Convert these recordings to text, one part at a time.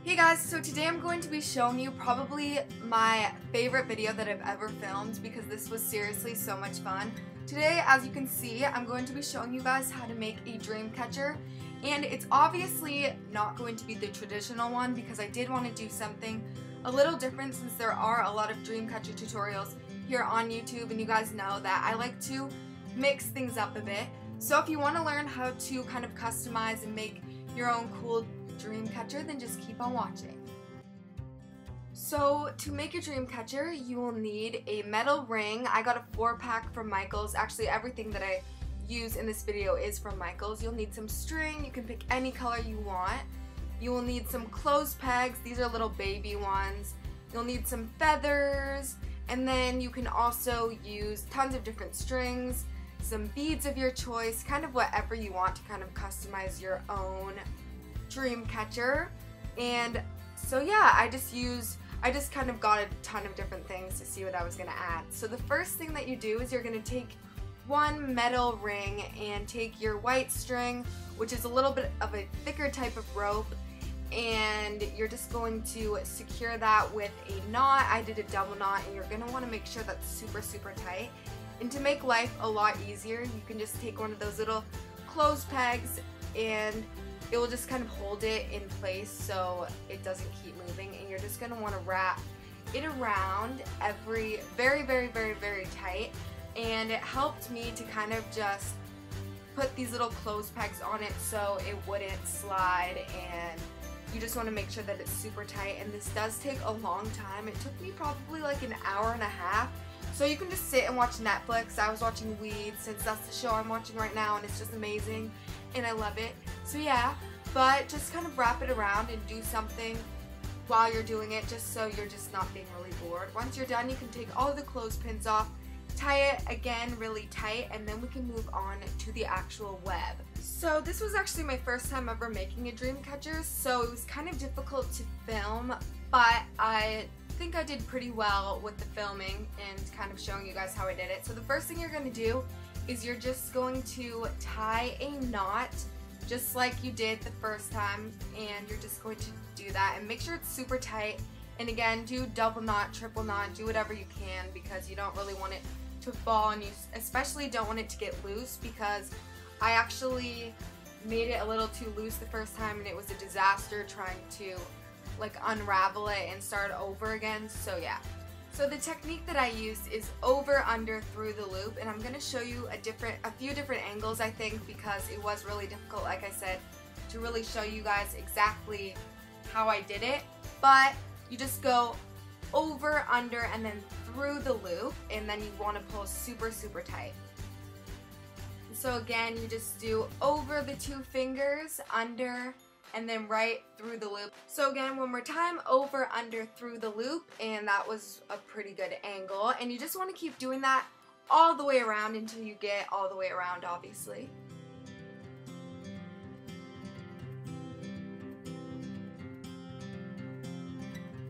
Hey guys, so today I'm going to be showing you probably my favorite video that I've ever filmed because this was seriously so much fun. Today, as you can see, I'm going to be showing you guys how to make a dream catcher, and it's obviously not going to be the traditional one because I did want to do something a little different since there are a lot of dream catcher tutorials here on YouTube, and you guys know that I like to mix things up a bit. So if you want to learn how to kind of customize and make your own cool dream catcher, then just keep on watching. So to make a dream catcher, you will need a metal ring. I got a 4-pack from Michaels. Actually, everything that I use in this video is from Michaels. You'll need some string. You can pick any color you want. You will need some clothes pegs. These are little baby ones. You'll need some feathers, and then you can also use tons of different strings, some beads of your choice, kind of whatever you want to kind of customize your own dream catcher. And so yeah, I just kind of got a ton of different things to see what I was gonna add. So the first thing that you do is you're gonna take one metal ring and take your white string, which is a little bit of a thicker type of rope, and you're just going to secure that with a knot. I did a double knot, and you're gonna want to make sure that's super tight. And to make life a lot easier, you can just take one of those little clothes pegs and it will just kind of hold it in place so it doesn't keep moving, and you're just going to want to wrap it around very tight. And it helped me to kind of just put these little clothes pegs on it so it wouldn't slide, and you just want to make sure that it's super tight. And this does take a long time. It took me probably like an hour and a half. So you can just sit and watch Netflix. I was watching Weeds since that's the show I'm watching right now, and it's just amazing and I love it. So yeah, but just kind of wrap it around and do something while you're doing it, just so you're just not being really bored. Once you're done, you can take all of the clothespins off, tie it again really tight, and then we can move on to the actual web. So this was actually my first time ever making a dream catcher, so it was kind of difficult to film, but I think I did pretty well with the filming and kind of showing you guys how I did it. So the first thing you're going to do is you're just going to tie a knot just like you did the first time, and you're just going to do that and make sure it's super tight. And again, do double knot, triple knot, do whatever you can because you don't really want it to fall, and you especially don't want it to get loose because I actually made it a little too loose the first time and it was a disaster trying to like unravel it and start over again. So yeah. So the technique that I used is over, under, through the loop, and I'm going to show you a few different angles, I think, because it was really difficult, like I said, to really show you guys exactly how I did it. But you just go over, under, and then through the loop, and then you want to pull super tight. So again, you just do over the 2 fingers, under, and then right through the loop. So again, one more time, over, under, through the loop, and that was a pretty good angle. And you just want to keep doing that all the way around until you get all the way around, obviously.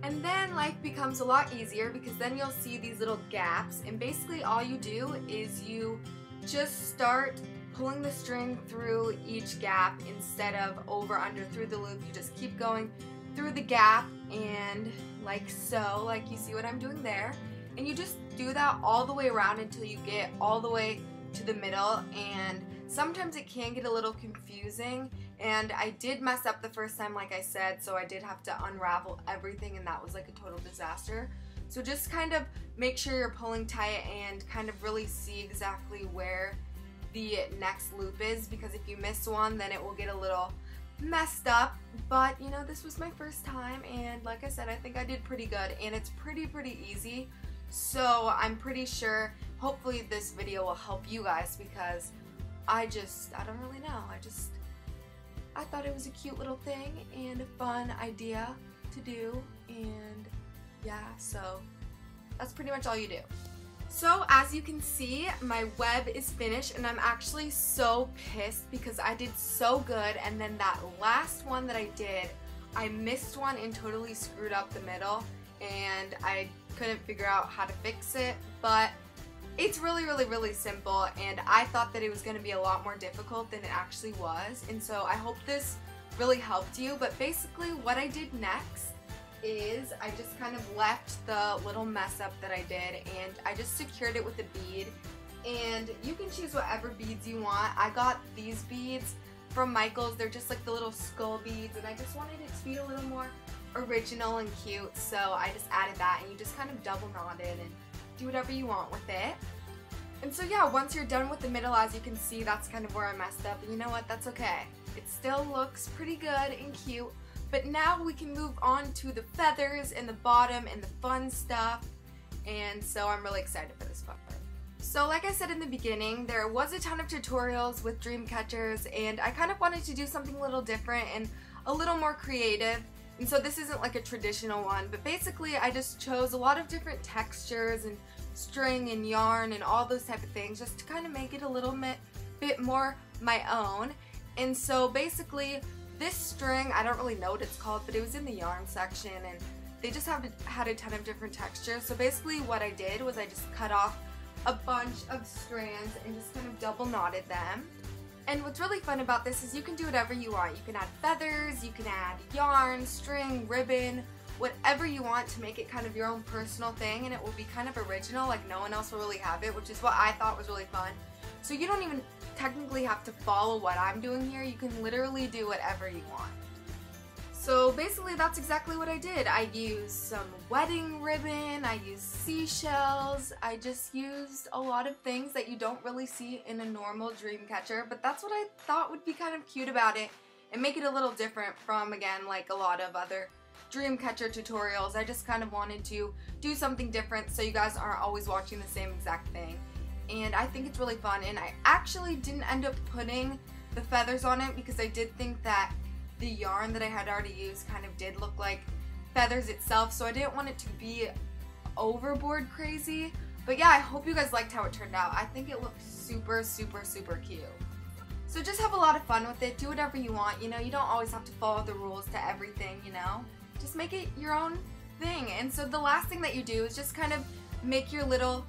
And then life becomes a lot easier because then you'll see these little gaps, and basically all you do is you just start pulling the string through each gap instead of over, under, through the loop. You just keep going through the gap, and like so, like you see what I'm doing there, and you just do that all the way around until you get all the way to the middle. And sometimes it can get a little confusing, and I did mess up the first time, like I said, so I did have to unravel everything, and that was like a total disaster. So just kind of make sure you're pulling tight and kind of really see exactly where the next loop is, because if you miss one, then it will get a little messed up. But you know, this was my first time, and like I said, I think I did pretty good, and it's pretty easy. So I'm pretty sure, hopefully this video will help you guys, because I don't really know, I thought it was a cute little thing and a fun idea to do, and yeah, so that's pretty much all you do. So as you can see, my web is finished, and I'm actually so pissed because I did so good, and then that last one that I did, I missed one and totally screwed up the middle, and I couldn't figure out how to fix it. But it's really simple, and I thought that it was going to be a lot more difficult than it actually was, and so I hope this really helped you. But basically what I did next is I just kind of left the little mess up that I did, and I just secured it with a bead. And you can choose whatever beads you want. I got these beads from Michael's. They're just like the little skull beads, and I just wanted it to be a little more original and cute, so I just added that, and you just kind of double knot it and do whatever you want with it. And so yeah, once you're done with the middle, as you can see, that's kind of where I messed up, and you know what, that's okay. It still looks pretty good and cute, but now we can move on to the feathers and the bottom and the fun stuff, and so I'm really excited for this part. So like I said in the beginning, there was a ton of tutorials with dream catchers, and I kind of wanted to do something a little different and a little more creative. And so this isn't like a traditional one, but basically I just chose a lot of different textures and string and yarn and all those type of things just to kind of make it a little bit more my own. And so basically this string, I don't really know what it's called, but it was in the yarn section, and they just had a ton of different textures. So basically what I did was I just cut off a bunch of strands and just kind of double knotted them. And what's really fun about this is you can do whatever you want. You can add feathers, you can add yarn, string, ribbon, whatever you want to make it kind of your own personal thing, and it will be kind of original, like no one else will really have it, which is what I thought was really fun. So you don't even technically have to follow what I'm doing here. You can literally do whatever you want. So basically that's exactly what I did. I used some wedding ribbon, I used seashells, I just used a lot of things that you don't really see in a normal dream catcher, but that's what I thought would be kind of cute about it and make it a little different from, again, like a lot of other dream catcher tutorials. I just kind of wanted to do something different so you guys aren't always watching the same exact thing. And I think it's really fun, and I actually didn't end up putting the feathers on it because I did think that the yarn that I had already used kind of did look like feathers itself, so I didn't want it to be overboard crazy. But yeah, I hope you guys liked how it turned out. I think it looked super, super, super cute. So just have a lot of fun with it. Do whatever you want, you know, you don't always have to follow the rules to everything, you know. Just make it your own thing. And so the last thing that you do is just kind of make your little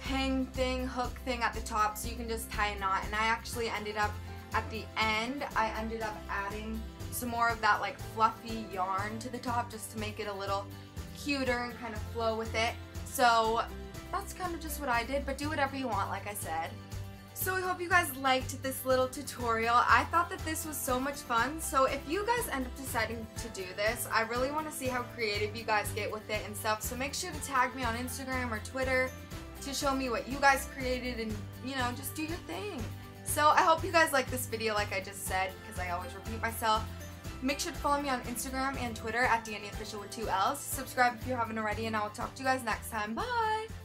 hang thing, hook thing at the top so you can just tie a knot. And I actually ended up at the end, I ended up adding some more of that like fluffy yarn to the top just to make it a little cuter and kind of flow with it. So that's kind of just what I did, but do whatever you want, like I said. So I hope you guys liked this little tutorial. I thought that this was so much fun, so if you guys end up deciding to do this, I really want to see how creative you guys get with it and stuff, so make sure to tag me on Instagram or Twitter to show me what you guys created, and you know, just do your thing. So I hope you guys like this video like I just said, because I always repeat myself. Make sure to follow me on Instagram and Twitter at DaniOfficial with 2 L's. Subscribe if you haven't already, and I will talk to you guys next time. Bye!